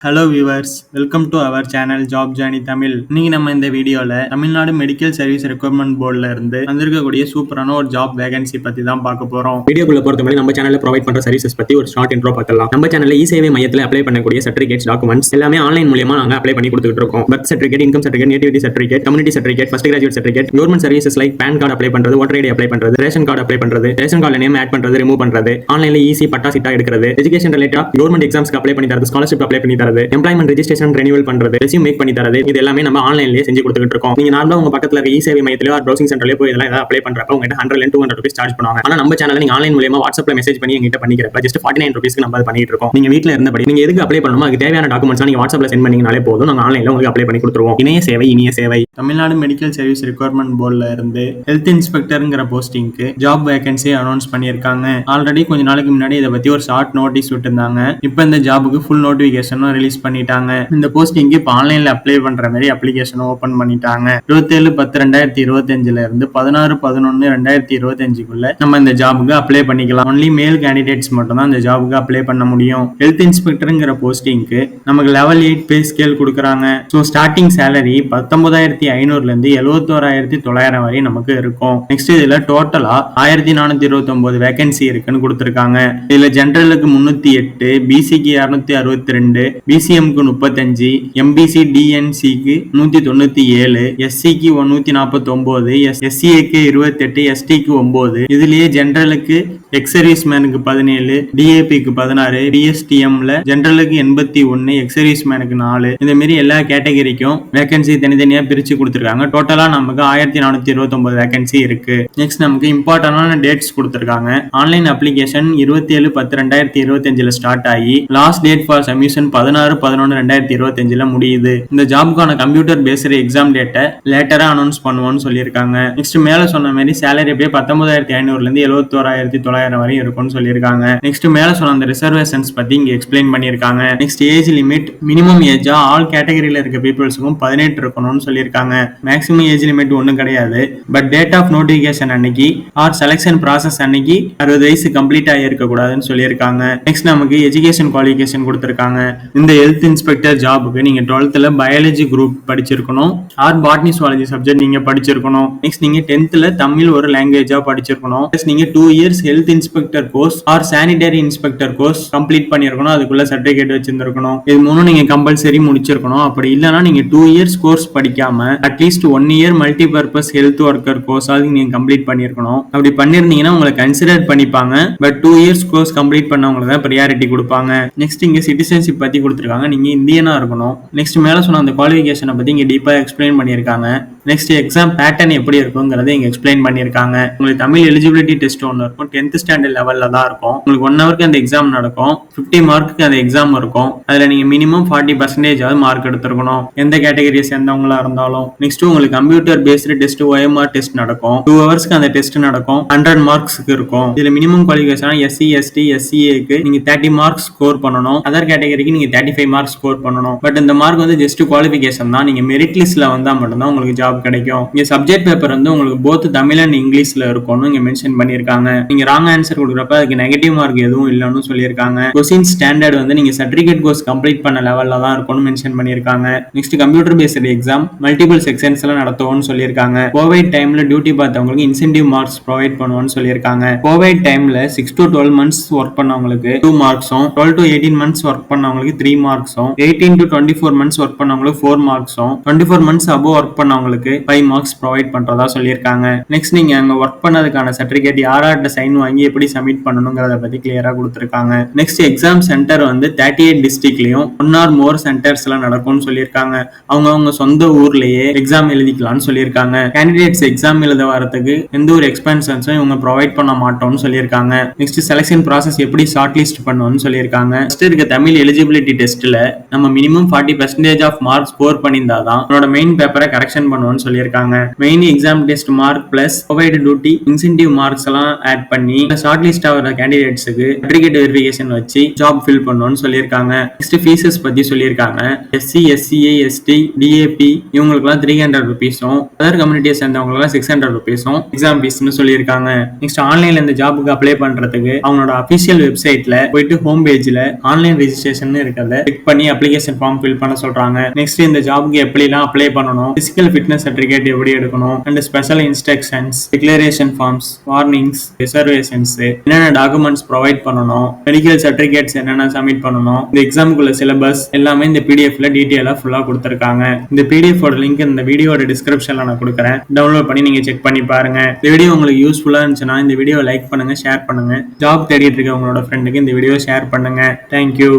Hello viewers, welcome to our channel job journey Tamil. இன்னைக்கு நம்ம இந்த வீடியோல தமிழ்நாடு மெடிக்கல் சர்வீஸ் ரெக்ரூட்மெண்ட் போர்டுல இருந்து வந்திருக்கக்கூடிய சூப்பரான ஒரு ஜாப் வேகன்சி பத்தி தான் பார்க்க போறோம். வீடியோக்குள்ள பொறுத்த மாதிரி நம்ம சேனல்ல ப்ரொவைட் பண்ற சர்வீசஸ் பத்தி ஒரு ஷார்ட் இன்ட்ரோ பார்க்கலாம். நம்ம சேனல்ல இ-சேவை மையத்துல அப்ளை பண்ணக்கூடிய சர்டிபிகேட்ஸ், டாக்குமெண்ட்ஸ் எல்லாமே ஆன்லைன் மூலமா நாங்க அப்ளை பண்ணி கொடுத்துட்டு இருக்கோம். Birth certificate, income certificate, nativity certificate, community certificate, first graduate certificate, government services like PAN card apply பண்றது, ஓட்டர் ஐடி அப்ளை பண்றது, ரேஷன் கார்டு அப்ளை பண்றது, ரேஷன் கார்டுல நேம் ஆட் பண்றது, ரிமூவ் பண்றது, ஆன்லைன்ல ஈஸி பட்டா சிட்டா எடுக்கிறது, எஜுகேஷன் ரிலேட்டடா கவர்மெண்ட் எக்ஸாம்ஸ்க்கு அப்ளை பண்ணி தரது, ஸ்காலர்ஷிப் அப்ளை பண்ணி தரது, எம்ப்ளாய்மெண்ட் ரெஜிஸ்ட்ரேஷன் ரெனியூவல் பண்றது, ரெஸ்யூம் மேக் பண்ணி தரது, இது எல்லாமே நம்ம ஆன்லைன்லயே செஞ்சு கொடுத்துட்டு இருக்கோம். நீங்க நார்மலா உங்க பக்கத்துல இருக்க இ-சேவை மையத்திலயோ ப்ரௌசிங் சென்டர்லயோ போய் இதெல்லாம் அப்ளை பண்றப்ப உங்ககிட்ட 100 and 200 rupees சார்ஜ் பண்ணுவாங்க. ஆனா நம்ம சேனல்ல நீங்க ஆன்லைன் மூலமா வாட்ஸ்அப்ல மெசேஜ் பண்ணி எங்கிட்ட பண்ணிக்கிறப்ப ஜஸ்ட் 49 rupeesக்கு நம்ம பண்ணிட்டு இருக்கோம். நீங்க வீட்ல இருந்தபடி நீங்க எதுக்கு அப்ளை பண்ணணுமோ அதுக்கு தேவையான டாக்குமெண்ட்ஸ் நீங்க வாட்ஸ்அப்ல சென்ட் பண்ணீங்கனாலே போதும், நாங்க ஆன்லைன்ல உங்களுக்கு அப்ளை பண்ணி கொடுத்துருவோம். இணைய சேவை, இனிய சேவை. தமிழ்நாடு மெடிக்கல் சர்வீஸ் ரெக்ரூட்மெண்ட் போர்டுல இருந்து ஹெல்த் இன்ஸ்பெக்டர்ங்கிற போஸ்டிங்க்கு ஜாப் வேகன்சி அனௌன்ஸ் பண்ணியிருக்காங்க. ஆல்ரெடி கொஞ்ச நாளைக்கு முன்னாடி இதை பத்தி ஒரு ஷார்ட் நோட்டீஸ் விட்டுருந்தாங்க. இப்போ இந்த ஜாபுக்கு ஃபுல் நோட்டிபிகேஷனும் ரிலீஸ் பண்ணிட்டாங்க. இந்த போஸ்டிங்க்கு இப்போ ஆன்லைன்ல அப்ளை பண்ற மாதிரி அப்ளிகேஷன் ஓபன் பண்ணிட்டாங்க. 27/10/2025 இருந்து 16/11/2025 நம்ம இந்த ஜாபுக்கு அப்ளை பண்ணிக்கலாம். ஒன்லி மேல் கேண்டிடேட்ஸ் மட்டும் தான் இந்த ஜாபுக்கு அப்ளை பண்ண முடியும். ஹெல்த் இன்ஸ்பெக்டர்ங்கிற போஸ்டிங்க்கு நமக்கு லெவல் 8 பே ஸ்கேல் கொடுக்குறாங்க. ஸோ ஸ்டார்டிங் சேலரி 19,500 இருந்து 71,900 வரை நமக்கு இருக்கும். நெக்ஸ்ட் இதுல டோட்டலா 1,429 வேகன்சி இருக்குன்னு கொடுத்திருக்காங்க. இதுல ஜெனரலுக்கு 308, பிசிக்கு 262, பிசிஎம்க்கு 35, எம்பிசி டிஎன்சிக்கு 197, எஸ்சிக்கு 149, எஸ்சிஏக்கு 28, எஸ்டிக்கு 9. இதுலயே ஜெனரலுக்கு எக்ஸ் சர்வீஸ் மேனுக்கு 17, டிஏபிக்கு 16, டிஎஸ்டிஎம்ல ஜெனரலுக்கு 81, எக்ஸ் சர்வீஸ் மேனுக்கு 4. இந்த மாதிரி எல்லா கேட்டகரிக்கும் வேகன்சி தனித்தனியா பிரிச்சு கொடுத்திருக்காங்க. டோட்டலா நமக்கு 1,429 வேகன்சி இருக்கு. நெக்ஸ்ட் நமக்கு இம்பார்ட்டன்டான டேட்ஸ் கொடுத்திருக்காங்க. ஆன்லைன் அப்ளிகேஷன் 27/10/2025 ஸ்டார்ட் ஆகி லாஸ்ட் டேட் ஃபார் சப்மிஷன் 16/11/2025 முடியுது. இந்த ஜாபுக்கான கம்ப்யூட்டர் பேஸ்டு எக்ஸாம் டேட்டை லேட்டரா அனௌன்ஸ் பண்ணுவோம்னு சொல்லியிருக்காங்க. நெக்ஸ்ட் மேல சொன்ன மாதிரி சேலரி அப்படியே 19,500 இருந்து 71,900 வரை இருக்கும்னு சொல்லியிருக்காங்க. நெக்ஸ்ட் மேல சொன்ன அந்த ரிசர்வேஷன்ஸ் பத்தி இங்க எக்ஸ்பிளைன் பண்ணியிருக்காங்க. நெக்ஸ்ட் ஏஜ் லிமிட் மினிமம் ஏஜா ஆல் கேட்டகரியில இருக்க பீப்புள்ஸுக்கும் 18 இருக்கணும்னு சொல்லியிருக்காங்க. மேக்ஸிமம் ஏஜ் லிமிட் ஒன்றும் கிடையாது. பட் டேட் ஆஃப் நோட்டிபிகேஷன் அன்னைக்கு ஆர் செலக்ஷன் ப்ராசஸ் அன்னைக்கு 60 வயசு கம்ப்ளீட் ஆகியிருக்க கூடாதுன்னு சொல்லியிருக்காங்க. நெக்ஸ்ட் நமக்கு எஜுகேஷன் குவாலிஃபிகேஷன் கொடுத்திருக்காங்க. இந்த ஹெல்த் இன்ஸ்பெக்டர் ஜாபுக்கு நீங்க 12th பயாலஜி குரூப் படிச்சிருக்கணும் ஆர் பாட்னி சுவாலஜி சப்ஜெக்ட் நீங்க படிச்சிருக்கணும். நெக்ஸ்ட் நீங்க 10th தமிழ் ஒரு லாங்குவேஜா படிச்சிருக்கணும். நீங்க 2 years health inspector course or sanitary inspector course complete பண்ணிருக்கணும். அதுக்குள்ள சர்டிபிகேட் வச்சிருந்திருக்கணும். இது மூணும் நீங்க கம்பல்சரி முடிச்சிருக்கணும். அப்படி இல்லைன்னா நீங்க 2 years கோர்ஸ் படிக்காம at least 1 year multi purpose health worker course நீங்க கம்ப்ளீட் பண்ணிருக்கணும். அப்படி பண்ணிருந்தீங்கன்னா உங்களை கன்சிடர் பண்ணிப்பாங்க. பட் 2 years கோர்ஸ் கம்ப்ளீட் பண்ணவங்களுக்கு தான் ப்ரியாரிட்டி கொடுப்பாங்க. நெக்ஸ்ட் இங்க சிட்டிசன்ஷிப் பத்தி கொடுத்திருக்காங்க. நீங்க இந்தியனா இருக்கணும். நெக்ஸ்ட் மேல சொன்ன அந்த குவாலிஃபிகேஷனை பத்தி இங்க டீப்பா எக்ஸ்பிளைன் பண்ணியிருக்காங்க. நெக்ஸ்ட் எக்ஸாம் பேட்டர்ன் எப்படி இருக்குங்கிறத இங்க எக்ஸ்பிளைன் பண்ணியிருக்காங்க. உங்களுக்கு தமிழ் எலிஜிபிலிட்டி டெஸ்ட் ஒன்று இருக்கும். 10th ஸ்டாண்டர்ட் லெவல்ல தான் இருக்கும். உங்களுக்கு 1 ஹவருக்கு அந்த எக்ஸாம் நடக்கும். 50 மார்க்கு அந்த எக்ஸாம் இருக்கும். அதுல நீங்க மினிமம் 40% மார்க் எடுத்திருக்கணும், எந்த கேட்டகரியை சேர்ந்தவங்களா இருந்தாலும். நெக்ஸ்ட் உங்களுக்கு computer based test OMR test நடக்கும். 2 ஹவர்ஸ்க்கு அந்த டெஸ்ட் நடக்கும். 100 மார்க்ஸ்க்கு இருக்கும். இதுல மினிமம் குவாலிஃபிகேஷன் SC ST SCAக்கு நீங்க 30 மார்க்ஸ் ஸ்கோர் பண்ணணும். அதர் கேட்டகரிக்கு நீங்க 35 மார்க்ஸ் ஸ்கோர் பண்ணணும். பட் இந்த மார்க் வந்து ஜஸ்ட் குவாலிஃபிகேஷன் தான். நீங்க மெரிட் லிஸ்ட்ல வந்தா மட்டும்தான் உங்களுக்கு ஜாப் கிடைக்கும். இங்க சப்ஜெக்ட் பேப்பர் வந்து உங்களுக்கு போத் தமிழ் அண்ட் இங்கிலீஷ்ல இருக்கும்னு இங்க மென்ஷன் பண்ணிருக்காங்க. நீங்க ராங் ஆன்சர் கொடுக்குறப்ப அதுக்கு நெகட்டிவ் மார்க் எதுவும் இல்லைன்னு சொல்லியிருக்காங்க. கொஸ்டின் ஸ்டாண்டர்ட் வந்து நீங்க சர்டிபிகேட் கோர்ஸ் கம்ப்ளீட் பண்ண லெவல்ல தான் இருக்கும்னு மென்ஷன் பண்ணிருக்காங்க. Next computer based exam multiple sections எல்லாம் நடத்துவோம்னு சொல்லியிருக்காங்க. கோவிட் டைம்ல டியூட்டி பார்த்தவங்களுக்கு இன்சென்டிவ் மார்க்ஸ் ப்ரொவைட் பண்ணுவோம்னு சொல்லியிருக்காங்க. கோவிட் டைம்ல 6 to 12 months ஒர்க் பண்ணவங்களுக்கு 2 மார்க்ஸும், 12 to 18 months ஒர்க் பண்ணவங்களுக்கு 3 மார்க்ஸும், 18 to 24 months ஒர்க் பண்ணவங்களுக்கு 4 மார்க்ஸும், 24 months above ஒர்க் பண்ணவங்களுக்கு 5 மார்க்ஸ் ப்ரொவைட் பண்றதா சொல்லியிருக்காங்க. நெக்ஸ்ட் நீங்க அங்க ஒர்க் பண்ணதுக்கான சர்டிபிகேட் யார்கிட்ட சைன் வாங்கி எப்படி சப்மிட் பண்ணணுங்கிறத பத்தி கிளியரா கொடுத்திருக்காங்க. நெக்ஸ்ட் எக்ஸாம் சென்டர் வந்து 38 டிஸ்ட்ரிக்ட்லயும் 1 or more சென்டர்ஸ்ல நடக்கும்னு சொல்லியிருக்காங்க. அவங்க சொந்த ஊர்லயே எக்ஸாம் எழுதிக்கலாம்னு சொல்லியிருக்காங்க. கேண்டிடேட்ஸ் எக்ஸாம் எழுத வரதுக்கு எந்த ஒரு எக்ஸ்பென்சன்ஸும் இவங்க ப்ரொவைட் பண்ண மாட்டோம்னு சொல்லியிருக்காங்க. நெக்ஸ்ட் செலக்ஷன் ப்ராசஸ் எப்படி ஷார்ட் லிஸ்ட் பண்ணுவோம்னு சொல்லியிருக்காங்க. ஃபர்ஸ்ட் இருக்க தமிழ் எலிஜிபிலிட்டி டெஸ்ட்ல நம்ம மினிமம் 40% ஆஃப் மார்க் ஸ்கோர் பண்ணியிருந்தாதான் உங்களோட மெயின் பேப்பரை கரெக்ஷன் பண்ணுவோம் பண்ணுவோம்னு சொல்லியிருக்காங்க. Main exam test mark plus provide duty incentive marks எல்லாம் ஆட் பண்ணி ஷார்ட் லிஸ்ட் ஆகிற கேண்டிடேட்ஸுக்கு சர்டிஃபிகேட் வெரிஃபிகேஷன் வச்சு ஜாப் ஃபில் பண்ணணும்னு சொல்லியிருக்காங்க. நெக்ஸ்ட் ஃபீஸஸ் பத்தி சொல்லியிருக்காங்க. SC SCA ST DAP இவங்களுக்குலாம் 300 rupees-உம் அதர் கம்யூனிட்டியை சேர்ந்தவங்களுக்கு 600 rupees-உம் எக்ஸாம் ஃபீஸ்னு சொல்லியிருக்காங்க. நெக்ஸ்ட் ஆன்லைன்ல இந்த ஜாபுக்கு அப்ளை பண்றதுக்கு அவங்களோட அபிஷியல் வெப்சைட்ல போயிட்டு ஹோம் பேஜ்ல ஆன்லைன் ரெஜிஸ்ட்ரேஷன் இருக்கிறத கிளிக் பண்ணி அப்ளிகேஷன் ஃபார்ம் ஃபில் பண்ண சொல்றாங்க. நெக்ஸ்ட் இந்த ஜாபுக்கு எப்படிலாம் அப்ளை பண்ணணும், பிசிக்கல் ஃபிட்னஸ் சர்டிஃபிகேட் எப்படி எடுக்கணும் and special instructions, declaration forms, warnings, reservations, என்னென்ன டாக்குமெண்ட்ஸ் ப்ரொவைட் பண்ணணும், மெடிக்கல் சர்டிஃபிகேட்ஸ் என்னென்ன சப்மிட் பண்ணணும், இந்த எக்ஸாமுக்குள்ள சிலபஸ் எல்லாமே இந்த PDF-ல டீடைலா ஃபுல்லா கொடுத்திருக்காங்க. இந்த PDF-ஓட லிங்க் இந்த வீடியோட டிஸ்கிரிப்ஷன்ல நான் கொடுக்குறேன். டவுன்லோட் பண்ணி நீங்க செக் பண்ணி பாருங்க. இந்த வீடியோ உங்களுக்கு யூஸ்ஃபுல்லா இருந்துச்சுன்னா இந்த வீடியோ லைக் பண்ணுங்க, ஷேர் பண்ணுங்க. ஜாப் தேடிட்டு இருக்க உங்களோட ஃப்ரெண்டுக்கு இந்த வீடியோ ஷேர் பண்ணுங்க. தேங்க்யூ.